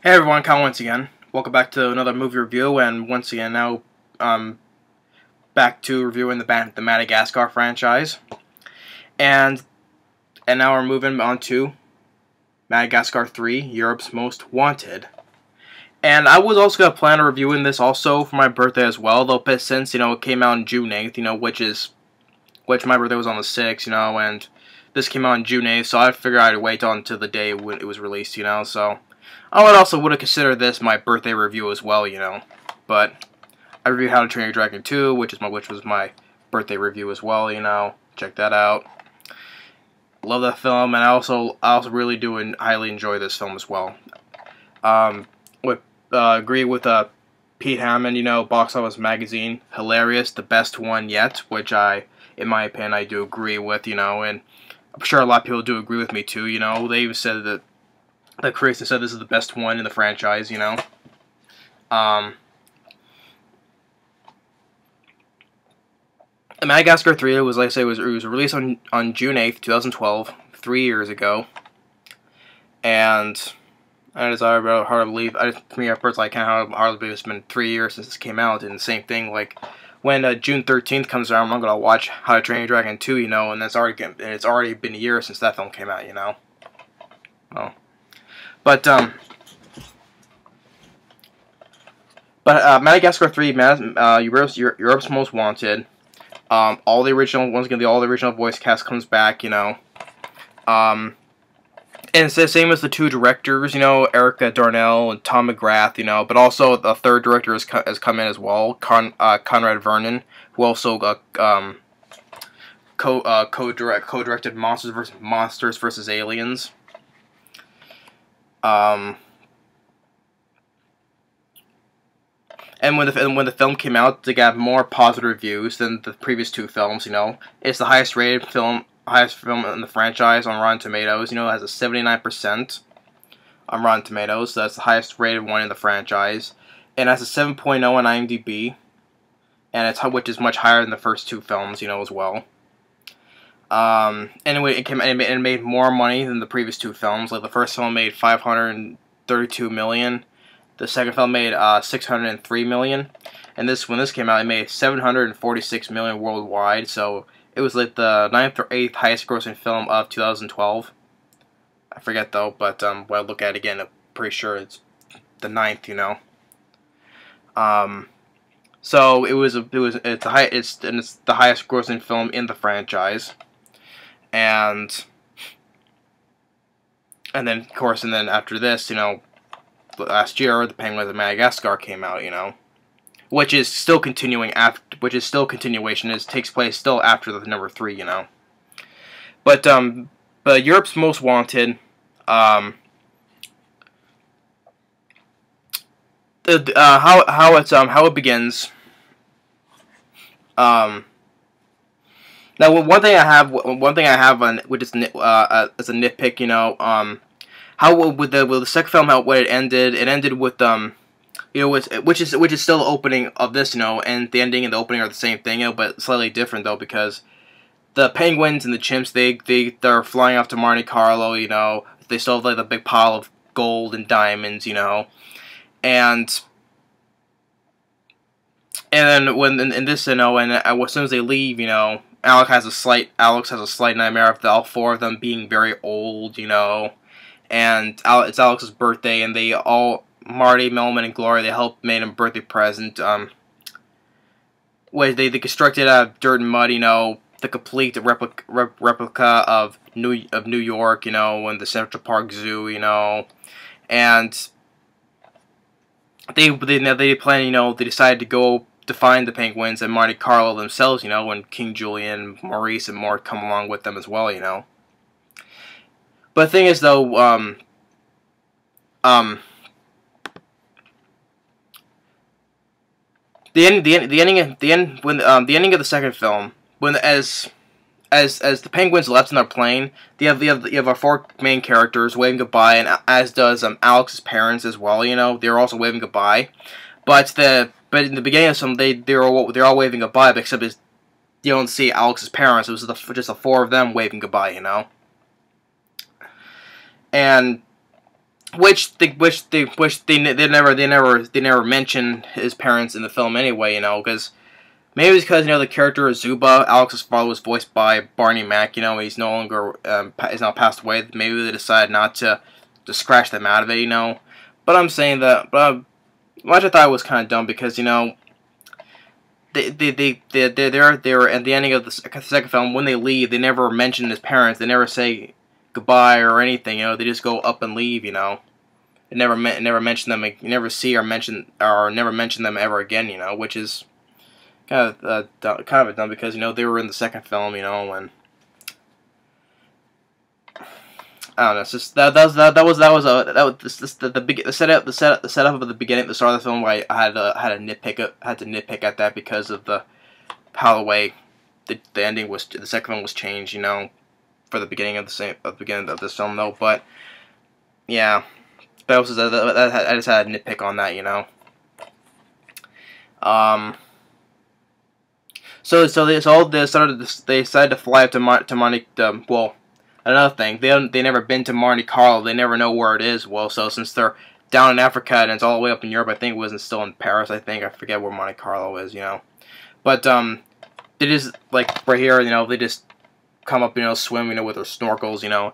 Hey everyone, Kyle once again. Welcome back to another movie review, and once again now, back to reviewing the Madagascar franchise, and now we're moving on to Madagascar 3, Europe's Most Wanted. And I was also gonna plan on reviewing this also for my birthday as well, though, but since it came out on June 8th, which my birthday was on the 6th, and this came out on June 8th, so I figured I'd wait until the day when it was released, so. I would have considered this my birthday review as well, but I reviewed How to Train Your Dragon 2, which was my birthday review as well, check that out. Love that film, and I also really do and highly enjoy this film as well. Agree with Pete Hammond, Box Office Magazine, hilarious, the best one yet, which in my opinion, I do agree with, and I'm sure a lot of people do agree with me too, they even said that Cranston said this is the best one in the franchise, Madagascar 3 was, like I say, it was released on June 8th, 2012, 3 years ago, and it's hard to believe. For me, personally, I can't hardly believe it's been 3 years since this came out, and the same thing, like, when June 13th comes around, I'm gonna watch How to Train Your Dragon 2, and it's already been a year since that film came out, Oh. But Madagascar 3, Europe's Most Wanted. All the original voice cast comes back, and it's the same as the two directors, Eric Darnell and Tom McGrath, but also the third director has come in as well, Conrad Vernon, who also co-directed Monsters vs. Aliens. And when the film came out, they got more positive reviews than the previous two films. It's the highest film in the franchise on Rotten Tomatoes. It has a 79% on Rotten Tomatoes. So that's the highest rated one in the franchise, and it has a 7.0 on IMDb, and which is much higher than the first two films, as well. Anyway, it made more money than the previous two films. Like, the first film made $532 million. The second film made $603 million. And when this came out, it made $746 million worldwide. So it was like the 9th or 8th highest grossing film of 2012. I forget though, but when I look at it again, I'm pretty sure it's the 9th. So it's the highest grossing film in the franchise. And then, of course, after this, last year, The Penguins of Madagascar came out, which is still continuing continuation. It takes place still after the number 3, But Europe's Most Wanted, how it begins. Now, one thing I have on, which is as a nitpick, how with the second film, how it ended with which is still the opening of this, and the ending and the opening are the same thing, but slightly different though, because the penguins and the chimps they're flying off to Monte Carlo, they still have like the big pile of gold and diamonds, and then when in this, and as soon as they leave, Alex has a slight nightmare of all four of them being very old, and it's Alex's birthday, and Marty, Melman, and Gloria, they helped made him a birthday present. They constructed out of dirt and mud, the complete replica of New York, in the Central Park Zoo, and they plan, they decided to go to find the penguins and Monte Carlo themselves, when King Julian, Maurice, and Mort come along with them as well, But the thing is, though, the ending of the second film, as the penguins left in their plane, you have our four main characters waving goodbye, and as does Alex's parents as well. They're also waving goodbye, but in the beginning of some, they're all waving goodbye, but except you don't see Alex's parents. It was just the four of them waving goodbye, And they never mention his parents in the film anyway, you know, because maybe it's because, you know, the character of Zuba, Alex's father, was voiced by Barney Mack, you know, he's no longer, he's now passed away. Maybe they decided not to scratch them out of it, you know. But I'm saying that, which I thought was kind of dumb because, you know, they're at the ending of the second film, when they leave, they never mention his parents, they never say goodbye or anything, you know, they just go up and leave, you know. They never mention them, you never see or never mention them ever again, you know, which is kind of dumb because, you know, they were in the second film, you know, and I don't know. It's just the setup of the beginning, the start of the film. Where I had to nitpick at that because of how the way the ending was, the second film was changed, you know, for the beginning of this film though. But yeah, I just had a nitpick on that, you know. So they decided to fly up to Monte. Well, another thing, they never been to Monte Carlo. They never know where it is. Well, so since they're down in Africa and it's all the way up in Europe, I think it wasn't still in Paris. I forget where Monte Carlo is, you know. But they just, like, right here, you know, they just come up, you know, swim, you know, with their snorkels, you know.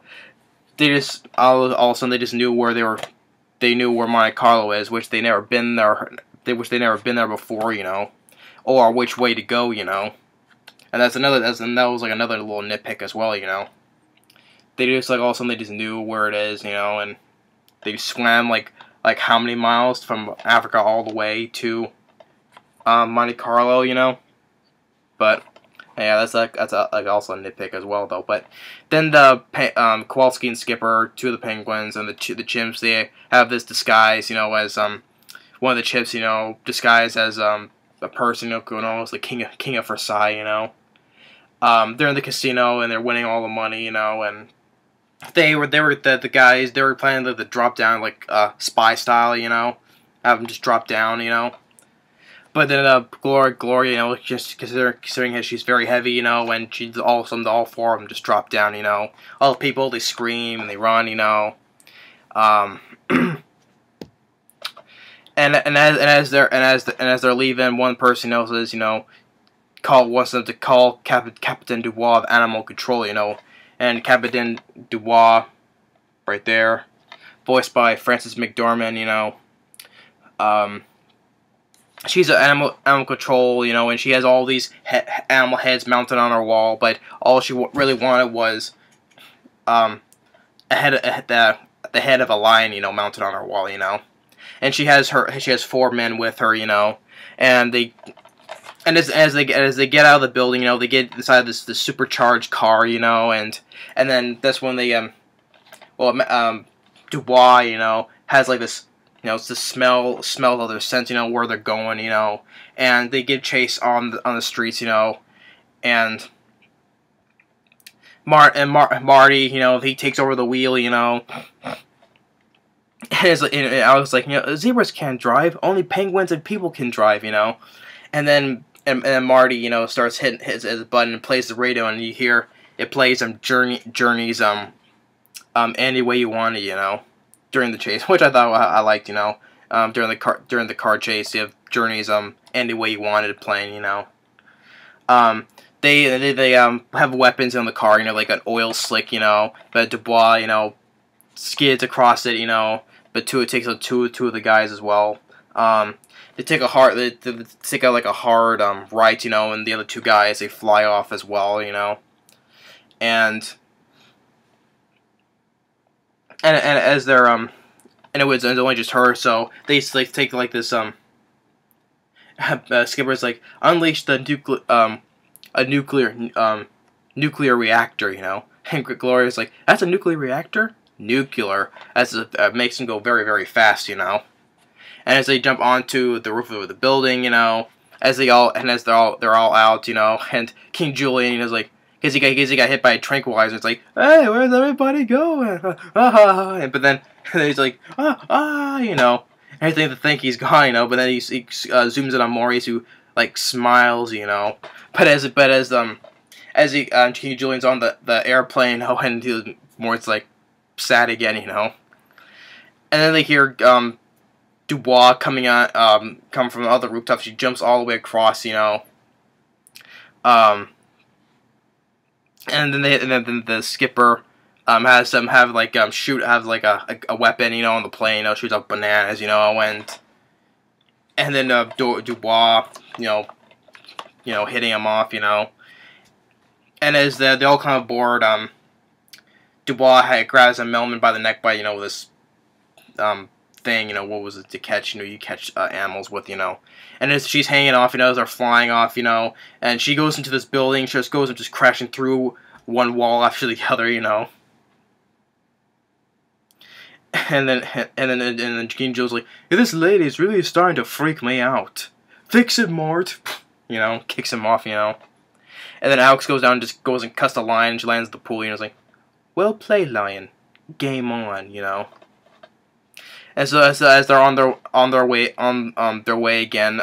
They just all of a sudden they just knew where they knew where Monte Carlo is, which they never been there. Never been there before, you know, or which way to go, you know. And that was like another little nitpick as well, you know. They just, like, all of a sudden they just knew where it is, you know, and they swam like how many miles from Africa all the way to Monte Carlo, you know. But yeah, that's also a nitpick as well, though. But then the Kowalski and Skipper, two of the penguins, and the chimps, they have this disguise, you know, as one of the chimps, you know, disguised as a person, you know, going on as the king of Versailles, you know. They're in the casino and they're winning all the money, you know, and the guys, they were planning the drop down, like spy style, you know, have them just drop down, you know. But then Gloria, you know, just considering that she's very heavy, you know, and she's all four of them just drop down, you know. All the people, they scream and they run, you know. And as they're leaving, one person, you know, says, you know, wants them to call Captain Dubois of Animal Control, you know. And Captain Dubois, right there, voiced by Frances McDormand, you know. She's an animal control, you know, and she has all these animal heads mounted on her wall, but all she really wanted was the head of a lion, you know, mounted on her wall, you know. And she has 4 men with her, you know, and as they get out of the building, you know, they get inside this supercharged car, you know, and then that's when they Dubois, you know, has like this, you know, it's the smell of their sense, you know, where they're going, you know, and they give chase on the streets, you know, and Marty, you know, he takes over the wheel, you know. And I was like, you know, zebras can't drive, only penguins and people can drive, you know. And then Marty, you know, starts hitting his button and plays the radio, and you hear it plays Journey's Any Way You Want It, you know, during the chase, which I thought I liked, you know. During the car chase, you have Journey's Any Way You Want It playing, you know. They have weapons in the car, you know, like an oil slick, you know, but Dubois, you know, skids across it, you know, but it takes two of the guys as well. They take a hard right, you know, and the other 2 guys, they fly off as well, you know. And as they're and it's only just her, so they take like this Skipper's like, unleash the nuclear reactor, you know. And Gloria's like, that's a nuclear reactor? Nuclear. Makes them go very, very fast, you know. And as they jump onto the roof of the building, you know, they're all out, you know, and King Julian is like, because he got hit by a tranquilizer, it's like, hey, where's everybody going? But then he's like, you know, and they think he's gone, you know, but then he zooms in on Maurice, who like smiles, you know, but as King Julian's on the airplane, you know, and Maurice like sad again, you know. and then they hear Dubois coming come from the other rooftop. She jumps all the way across, you know. And then the skipper has them have like have like a weapon, you know, on the plane, you know, shoots up bananas, you know, and then Dubois, you know, hitting him off, you know. And as they all come aboard, Dubois grabs a Melman by the neck by, you know, this thing, you know, what was it to catch, you know, you catch animals with, you know. And as she's hanging off, you know, as they're flying off, you know, and she goes into this building, she just goes and just crashing through one wall after the other, you know. And then King Joe's like, hey, this lady is really starting to freak me out. Fix it, Mort. You know, kicks him off, you know. And then Alex goes down and just goes and cuts the lion, and she lands in the pool, you know, it's like, well played, lion. Game on, you know. And so as they're on their way again,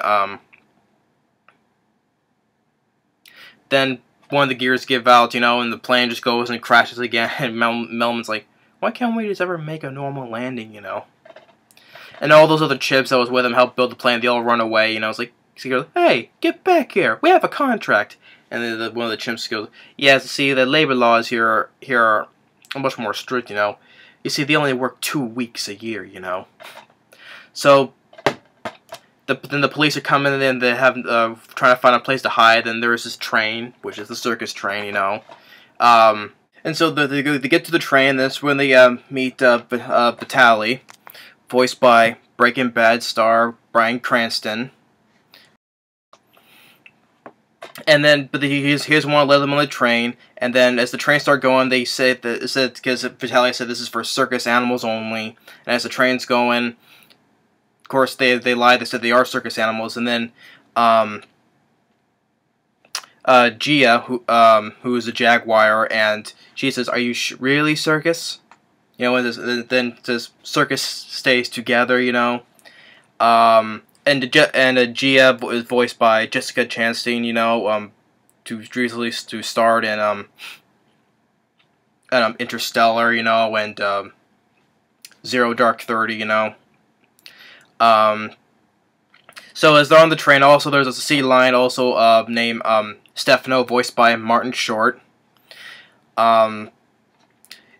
then one of the gears give out, you know, and the plane just goes and crashes again. And Melman's like, why can't we just ever make a normal landing, you know? And all those other chips that was with him helped build the plane. They all run away, you know. It's like, he goes, hey, get back here. We have a contract. And then one of the chimps goes, yeah, see, the labor laws here are much more strict, you know. You see, they only work 2 weeks a year, you know. So, then the police are coming, and then they have trying to find a place to hide. And there's this train, which is the circus train, you know. And so they get to the train. That's when they meet Vitaly, voiced by Breaking Bad star Bryan Cranston. And then, but he just want to let them on the train. And then, as the train starts going, they say that because Vitaly said this is for circus animals only. And as the train's going, of course they lied. They said they are circus animals. And then Gia, who is a jaguar, and she says, "Are you really circus?" You know, and then says circus stays together. You know, and Gia is voiced by Jessica Chastain. You know, to start in Interstellar. You know, and Zero Dark 30. You know. So as they're on the train, also there's a sea lion also named Stefano, voiced by Martin Short. This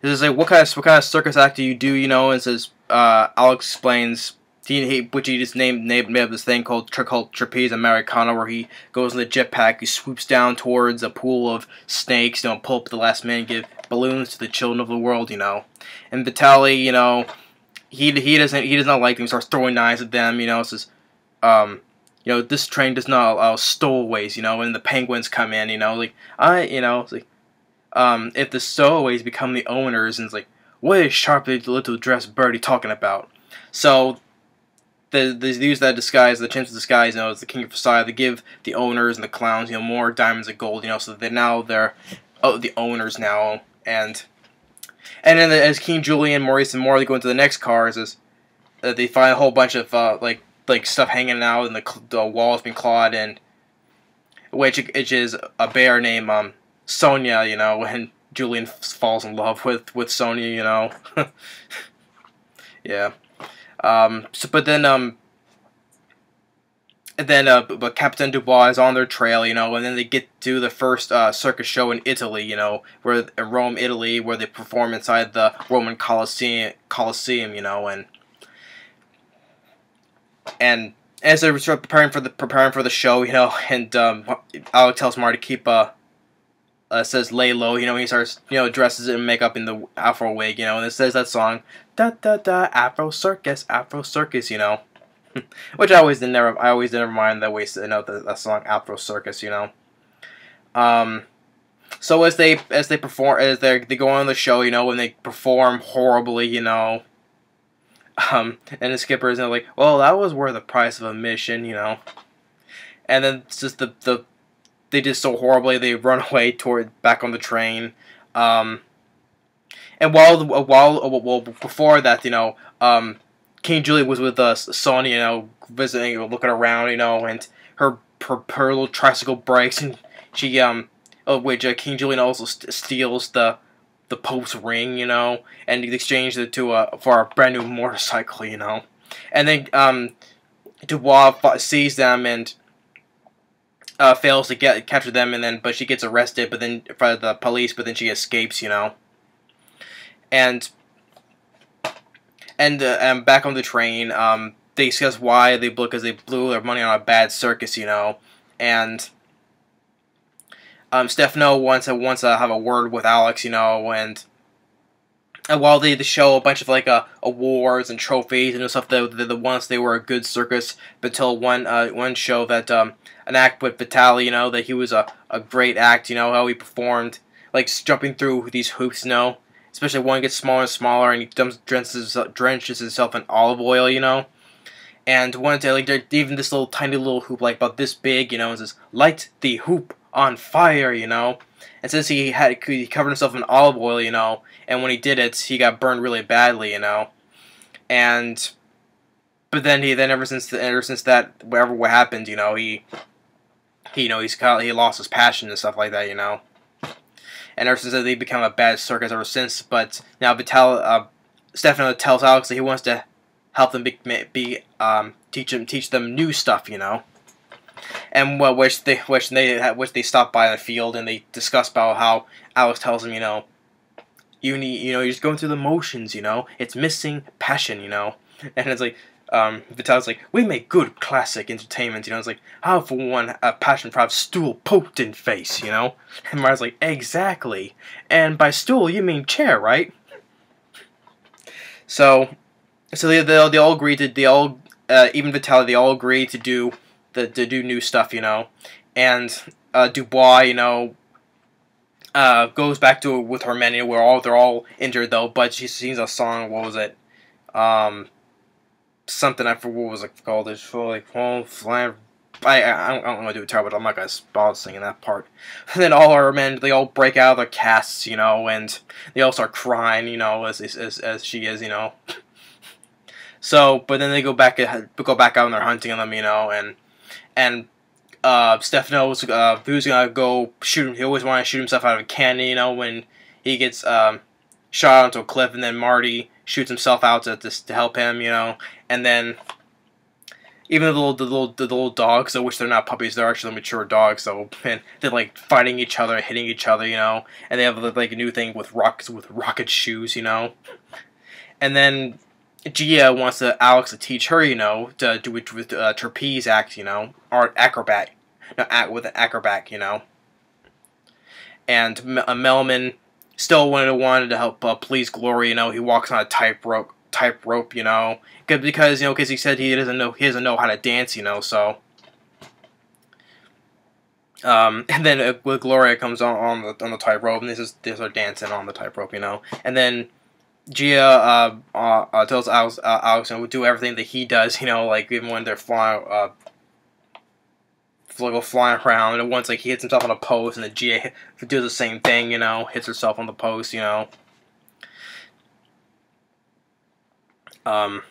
is like, what kind of circus act do you do? You know, and says Alex explains which he just made up this thing called trapeze Americana, where he goes in the jetpack, he swoops down towards a pool of snakes, you know, pull up at the last minute, give balloons to the children of the world, you know. And Vitaly, you know, he does not like them. He starts throwing knives at them, you know. Says, you know, this train does not allow stowaways, you know. And the penguins come in, you know, like it's like, if the stowaways become the owners, and it's like, what is sharply little dressed birdie talking about? So they use that disguise, the chimps disguise, you know, as the king of Versailles. They give the owners and the clowns, you know, more diamonds and gold, you know, so they're the owners now, and then as King Julian, Maurice, and Morley go into the next cars, they find a whole bunch of like stuff hanging out, and the walls being clawed, and which is a bear named Sonia, you know, when Julian falls in love with Sonia, you know. Yeah. But Captain Dubois is on their trail, you know, and then they get to the first circus show in Italy, you know, in Rome, Italy, where they perform inside the Roman Colosseum, you know, and as they start preparing for the show, you know, and Alex tells Marty to keep says lay low, you know. He starts, you know, dresses in makeup in the afro wig, you know, and it says that song, da da da, Afro Circus, you know. Which I always didn't mind that way, you know, that song Afro Circus, you know. So as they perform, as they go on the show, you know, when they perform horribly, you know, and the skipper is like, well, that was worth the price of admission, you know. And then it's just they did so horribly, they run away back on the train. And while before that, you know, King Julian was with Sonia, you know, visiting, looking around, you know, and her little tricycle breaks, and she King Julian also steals the the Pope's ring, you know, and he exchanged it to for a brand new motorcycle, you know. And then Dubois sees them and fails to capture them, and then but she gets arrested, but then by the police, but then she escapes, you know. And back on the train, they discuss why because they blew their money on a bad circus, you know, and Stefano wants to have a word with Alex, you know, and while they show a bunch of like awards and trophies and stuff, the ones they were a good circus, but until one show that an act with Vitaly, you know, that he was a great act, you know, how he performed, like jumping through these hoops, you know, especially one gets smaller and smaller, and he drenches himself in olive oil, you know. And one day, like, even this little tiny little hoop, like about this big, you know, and says, "Light the hoop on fire," you know. And since he covered himself in olive oil, you know, and when he did it, he got burned really badly, you know. And but then ever since that, whatever what happened, you know, he lost his passion and stuff like that, you know. And ever since that, they become a bad circus ever since. But now Stefano tells Alex that he wants to help them teach them new stuff, you know. And which they stop by the field and they discuss about how Alex tells him, you know, you're just going through the motions, you know. It's missing passion, you know. And it's like, Vitaly's like, we make good classic entertainment, you know. It's like, I for one a passion for have stool poked in face, you know. And Mario's like, exactly. And by stool you mean chair, right? So they all agree to even Vitaly, they all agree to do new stuff, you know. And Dubois, you know, goes back to it with her men, you know, they're all injured though, but she sings a song. What was it? Something I forgot what was it called. It's for like I don't want to do it terrible, but I'm not gonna bother singing that part. And then all our men, they all break out of their casts, you know, and they all start crying, you know, as she is, you know. So, but then they go back out and they're hunting them, you know, and Stefano was who's gonna go shoot. He always wanted to shoot himself out of a cannon, you know, when he gets shot onto a cliff, and then Marty shoots himself out to help him, you know, and then even the little dogs, which they're not puppies, they're actually mature dogs, so and they're like fighting each other, hitting each other, you know, and they have like a new thing with rocket shoes, you know, and then Gia wants Alex to teach her, you know, to do it with trapeze act, you know, or acrobat, no, act with an acrobat, you know. And Melman still wanted to help please Glory, you know. He walks on a tightrope, you know, because he said he doesn't know how to dance, you know. So, and then with Gloria comes on the tightrope, and this is her dancing on the tightrope, you know, and then Gia tells Alex to do everything that he does, you know, like even when they're flying around, and once like he hits himself on a post, and then Gia does the same thing, you know, hits herself on the post, you know. But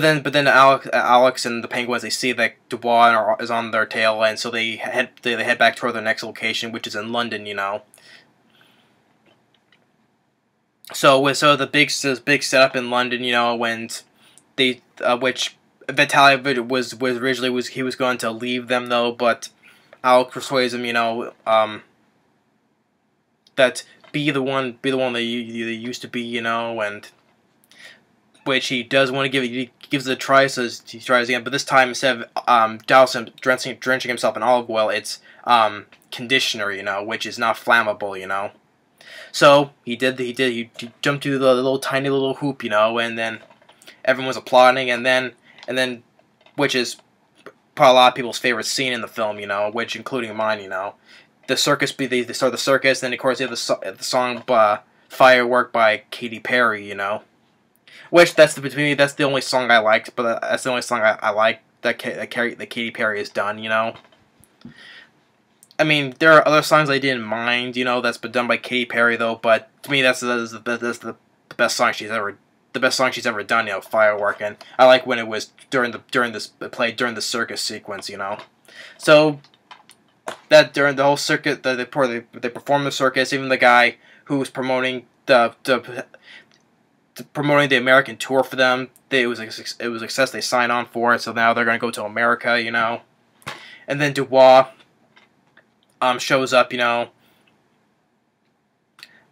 then Alex and the Penguins, they see that Dubois is on their tail, and so they head back toward their next location, which is in London, you know. So the big setup in London, you know, when they which Vitaly was originally he was going to leave them though, but Alex persuades him, you know, that be the one that you used to be, you know, and which he does want to give. He gives it a try, so he tries again, but this time instead of drenching himself in olive oil, it's conditioner, you know, which is not flammable, you know. So he jumped to the tiny little hoop, you know, and then everyone was applauding, and then which is probably a lot of people's favorite scene in the film, you know, which including mine, you know, the circus. They start the circus, then of course they have the song "Firework" by Katy Perry, you know, which between me that's the only song I liked, but that's the only song I like that Katy Perry has done, you know. I mean, there are other songs I didn't mind, you know, that's been done by Katy Perry though. But to me, that's the best song she's ever done, you know, "Firework." And I like when it was during the circus sequence, you know. So that during the whole circuit, they perform the circus. Even the guy who was promoting promoting the American tour for them. It was a success. They signed on for it, so now they're going to go to America, you know. And then Dubois shows up, you know.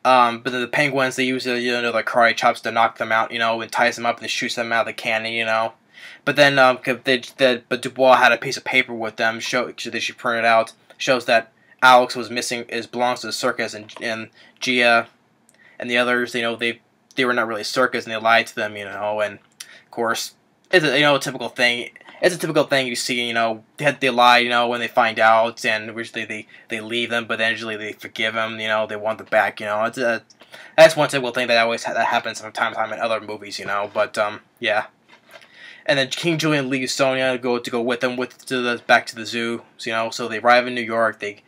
But then the Penguins, they use their karate chops to knock them out, you know, and ties them up and shoots them out of the cannon, you know. But then, but Dubois had a piece of paper with them, that she printed out, shows that Alex was missing, belongs to the circus, and Gia and the others, you know, they were not really circus, and they lied to them, you know. And of course, it's a typical thing. It's a typical thing you see, you know. They lie, you know, when they find out, and usually they leave them, but then usually they forgive them, you know. They want them back, you know. That's one typical thing that happens from time to time in other movies, you know. But yeah. And then King Julian leaves Sonia to go with them back to the zoo, you know. So they arrive in New York. They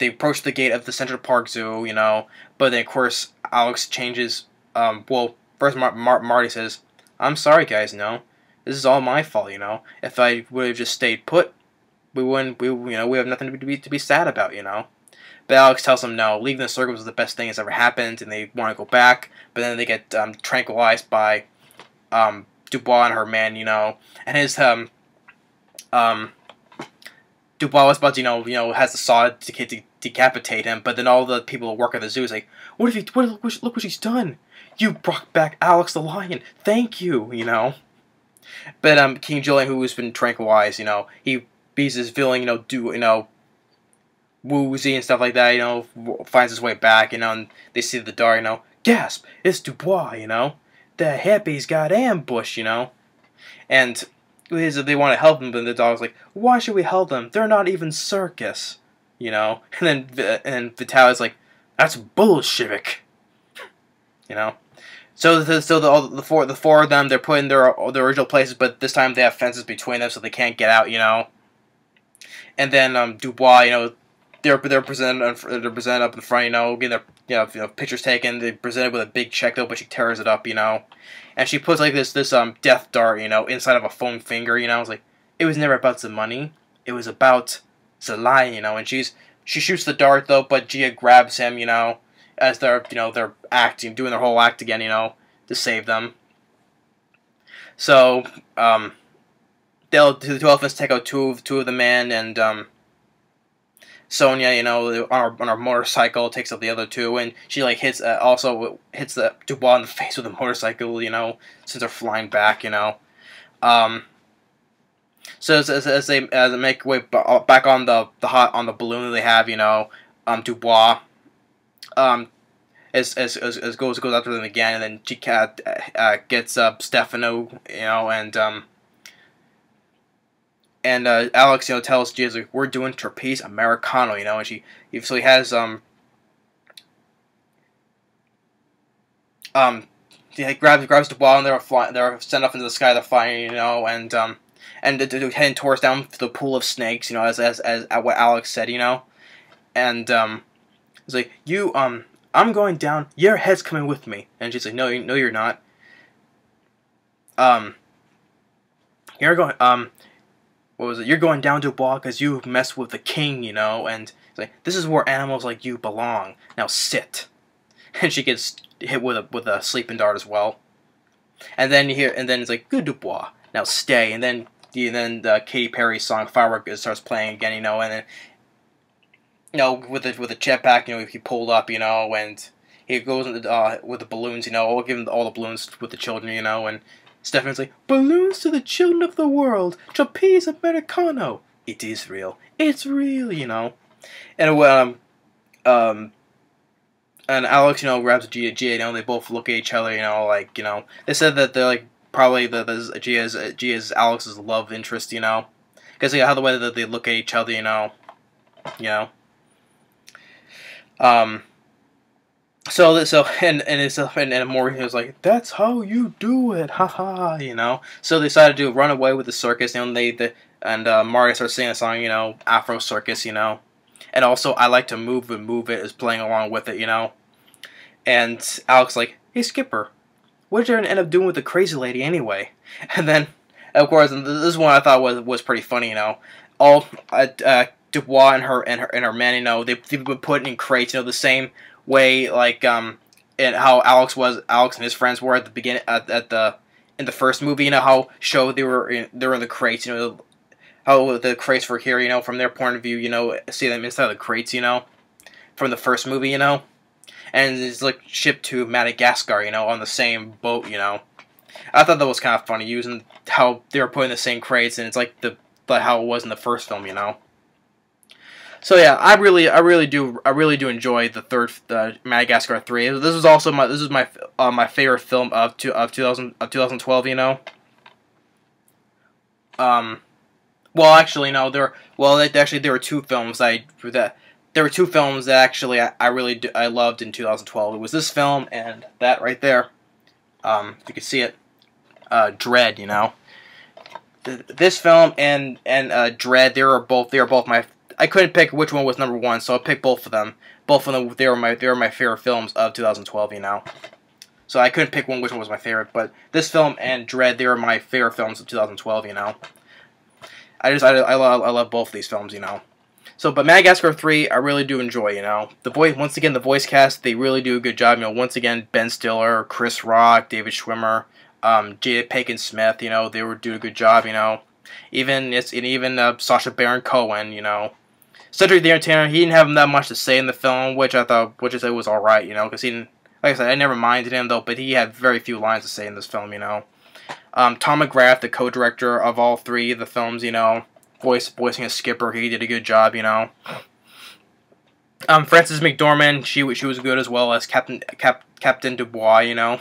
approach the gate of the Central Park Zoo, you know. But then of course Alex changes. Well, first Marty says, "I'm sorry, guys. No, this is all my fault. You know, if I would have just stayed put, we have nothing to be sad about. You know." But Alex tells them, "No, leaving the circus was the best thing that's ever happened," and they want to go back. But then they get tranquilized by Dubois and her men, you know, and his Dubois was about to, has the saw to decapitate him, but then all the people who work at the zoo is like, look what she's done. You brought back Alex the lion. Thank you, you know. But King Julian, who's been tranquilized, you know, he's just feeling, woozy and stuff like that, you know, finds his way back, you know, and they see the door, you know, gasp, it's Dubois, you know. The hippies got ambushed, you know. And they want to help him, but the dog's like, why should we help them? They're not even circus, you know. And then Vitaly's like, that's Bolshevik, you know. So the four of them, they're put in their original places, but this time they have fences between them, so they can't get out, you know. And then Dubois, you know, they're presented up in front, you know, getting their pictures taken. They presented with a big check though, but she tears it up, you know, and she puts like this death dart, you know, inside of a foam finger, you know. It's like, it was never about the money, it was about the lion, you know. And she shoots the dart though, but Gia grabs him, you know, as they're doing their whole act again, you know, to save them. So the two elephants take out two of the men, and Sonia, you know, on her motorcycle, takes up the other two, and she like hits the Dubois in the face with a motorcycle, you know, since they're flying back, you know. So as they make way back on the balloon that they have, you know, Dubois goes after them again, and then she gets Stefano, you know, and Alex, you know, tells Gia, like, we're doing trapeze Americano, you know, and he has he grabs Dubois, and they're sent up into the sky, they're flying, you know, and they're heading towards down to the pool of snakes, you know, as what Alex said, you know, and it's like, I'm going down, your head's coming with me, and she's like, no, you're not, you're going, what was it? You're going down, Dubois, because you messed with the king, you know. And it's like, this is where animals like you belong. Now sit. And she gets hit with a sleeping dart as well. And then it's like, good Dubois. Now stay. And then the Katy Perry song Firework starts playing again, you know. And then, you know, with the jetpack, you know, he pulled up, you know, and he goes with the balloons, you know. I'll give him all the balloons with the children, you know, and Stephanie's like, balloons to the children of the world, trapeze Americano. It is real. It's real, you know. And and Alex, you know, grabs Gia, you know, they both look at each other, you know, like, you know, they said that they're like probably Gia's Alex's love interest, you know, because how the way that they look at each other, you know. So Morgan was like, that's how you do it, haha, you know. So they decided to run away with the circus, you know. Mario started singing a song, you know, Afro Circus, you know. And also, I like to move it is playing along with it, you know. And Alex like, hey Skipper, what did you end up doing with the crazy lady anyway? And then, of course, this one I thought was pretty funny, you know. All Dubois and her men, you know, they've been put in crates, you know, the same way like and how Alex and his friends were at the beginning in the first movie. You know how they were in the crates. You know how the crates were here. You know, from their point of view. You know, see them inside the crates. You know, from the first movie. You know, and it's like shipped to Madagascar. You know, on the same boat. You know, I thought that was kind of funny using how they were put in the same crates, and it's like how it was in the first film. You know. So yeah, I really do enjoy the Madagascar 3. This is also my favorite film of 2012. You know. Well, actually, no. There were two films that actually I loved in 2012. It was this film and that right there. If you can see it, Dread. You know. This film and Dread. They are both my. I couldn't pick which one was number one, so I picked both of them. Both of them, they were my favorite films of 2012. You know, so I couldn't pick which one was my favorite. But this film and Dread, they were my favorite films of 2012. You know, I love both of these films. You know, so but Madagascar 3, I really do enjoy. You know, the voice cast, they really do a good job. You know, once again, Ben Stiller, Chris Rock, David Schwimmer, Jada Pinkett Smith. You know, they were doing a good job. You know, even Sacha Baron Cohen. You know. Cedric the Entertainer, he didn't have that much to say in the film, which I said was alright, you know, because he didn't, like I said, I never minded him, though, but he had very few lines to say in this film, you know. Tom McGrath, the co-director of all three of the films, you know, voicing a skipper, he did a good job, you know. Frances McDormand, she was good as well as Captain Dubois, you know.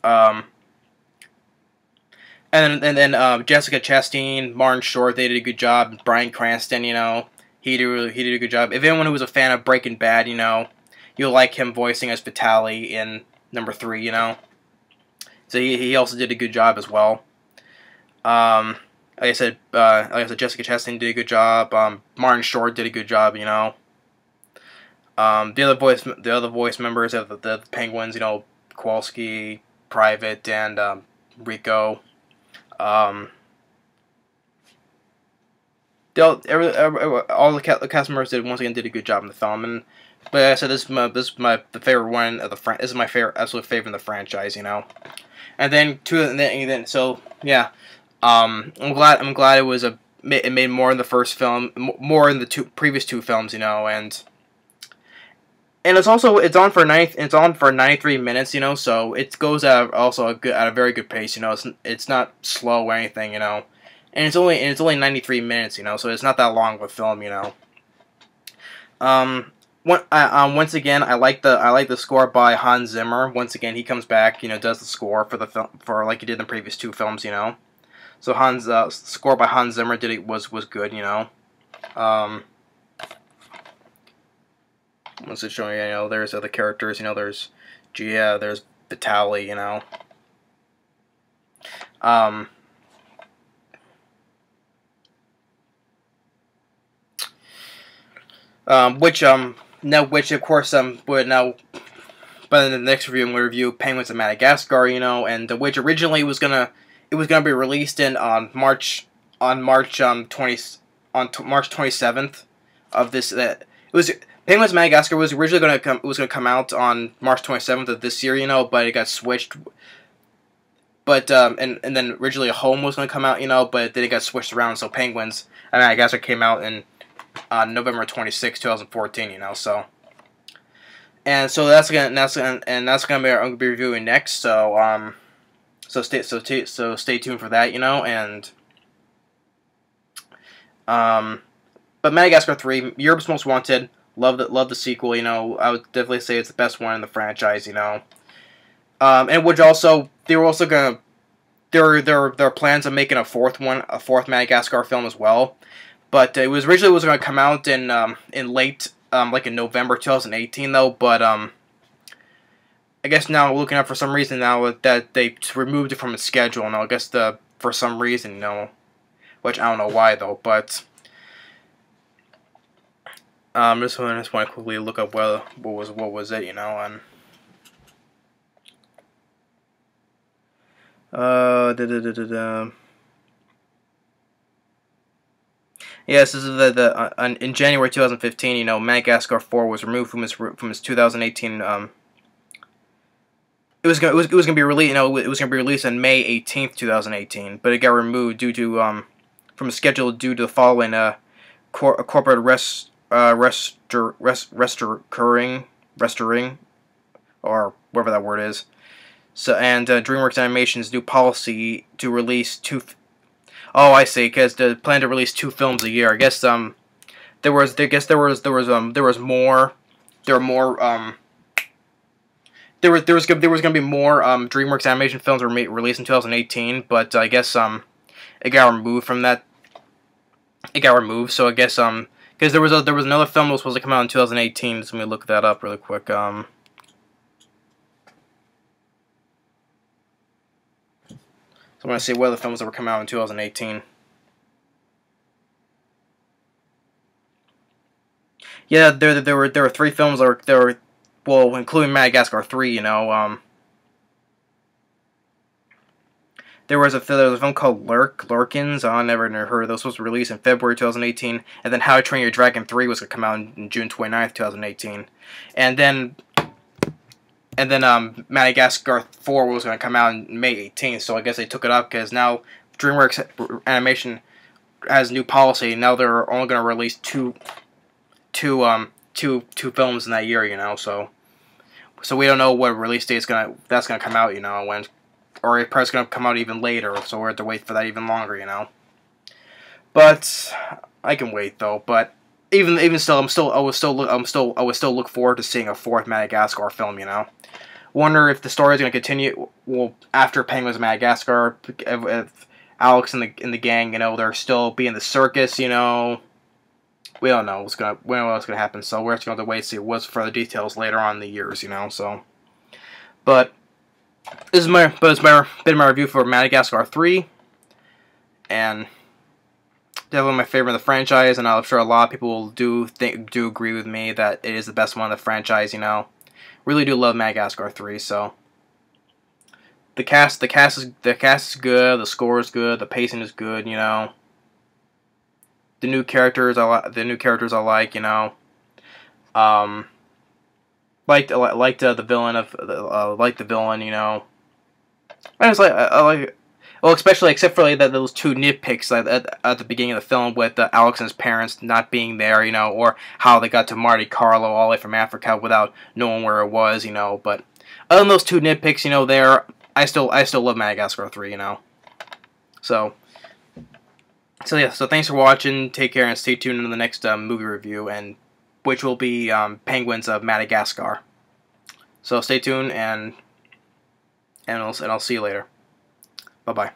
And then Jessica Chastain, Martin Short, they did a good job. Bryan Cranston, you know. He did a good job. If anyone who was a fan of Breaking Bad, you know, you'll like him voicing as Vitaly in number 3, you know. So he also did a good job as well. Like I said, Jessica Chastain did a good job. Martin Short did a good job, you know. The other voice members of the Penguins, you know, Kowalski, Private, and Rico. All the cast members did a good job in the film, and but like I said, this is my favorite one of the this is my absolute favorite in the franchise, you know. And then so yeah, I'm glad it made more in the first film, more in the previous two films, you know, and it's on for 93 minutes, you know, so it goes at a very good pace, you know. It's not slow or anything, you know. And it's only 93 minutes, you know, so it's not that long of a film, you know. Once again, I like the score by Hans Zimmer. Once again, he comes back, you know, does the score for the film like he did in the previous two films, you know. So score by Hans Zimmer was good, you know. Once it's showing, you know, there's other characters, you know, there's Vitaly, you know. Which of course would now, but in the next review I'm gonna review Penguins of Madagascar, you know, and which originally was gonna be released on March 27th of this. It was Penguins of Madagascar was originally gonna come out on March 27th of this year, you know, but it got switched. But and then originally Home was gonna come out, you know, but then it got switched around, so Penguins of Madagascar came out on November 26, 2014, you know, so. And so that's gonna be what I'm gonna be reviewing next. So stay tuned for that, you know. And but Madagascar 3, Europe's Most Wanted. Love the sequel, you know. I would definitely say it's the best one in the franchise, you know. And which also there are plans of making a fourth Madagascar film as well. But it was originally going to come out in late like in November 2018 though, but I guess now looking up for some reason now that they removed it from its schedule, and I guess for some reason, you know, which I don't know why though, but just want to quickly look up what was it, you know, and Yes, this is in January 2015. You know, Madagascar 4 was removed from his 2018. It was gonna be released. You know, it was gonna be released on May 18th, 2018, but it got removed due to from the schedule due to the following corporate restoring, or whatever that word is. So, and DreamWorks Animation's new policy to release two. Oh, I see. Because the plan to release 2 films a year. I guess there was more. There were more there was gonna be more DreamWorks animation films released in 2018, but I guess it got removed from that. It got removed, so I guess because there was another film that was supposed to come out in 2018. So let me look that up really quick. So I'm gonna see what other films that were coming out in 2018. Yeah, there were 3 films that were well, including Madagascar 3. You know, there was a film called Lurkins. I never heard of those. Was released in February 2018, and then How to Train Your Dragon 3 was gonna come out in June 29th, 2018, and then Madagascar 4 was gonna come out in May 18th. So I guess they took it up because now DreamWorks Animation has a new policy. Now they're only gonna release two films in that year. You know, so we don't know what release date that's gonna come out. You know, when. Or it's probably going to come out even later, so we have to wait for that even longer, you know. But I can wait though. But even still, I would still look forward to seeing a 4th Madagascar film, you know. Wonder if the story is going to continue. Well, after Penguins of Madagascar, if Alex and the gang, you know, they're still be in the circus, you know. We don't know what's gonna happen, so we're just going to have to wait and see what's further details later on in the years, you know. So, but. It's been my review for Madagascar 3, and definitely my favorite of the franchise, and I'm sure a lot of people do agree with me that it is the best one of the franchise. You know, really do love Madagascar 3. So the cast is good, the score is good, the pacing is good. You know, the new characters I like. You know, liked the villain, you know. I like well, especially except for those 2 nitpicks at the beginning of the film with Alex and his parents not being there, you know, or how they got to Monte Carlo all the way from Africa without knowing where it was, you know. But other than those 2 nitpicks, you know, I still love Madagascar 3, you know. So yeah, so thanks for watching. Take care and stay tuned in the next movie review, and which will be Penguins of Madagascar. So stay tuned, and I'll see you later. Bye-bye.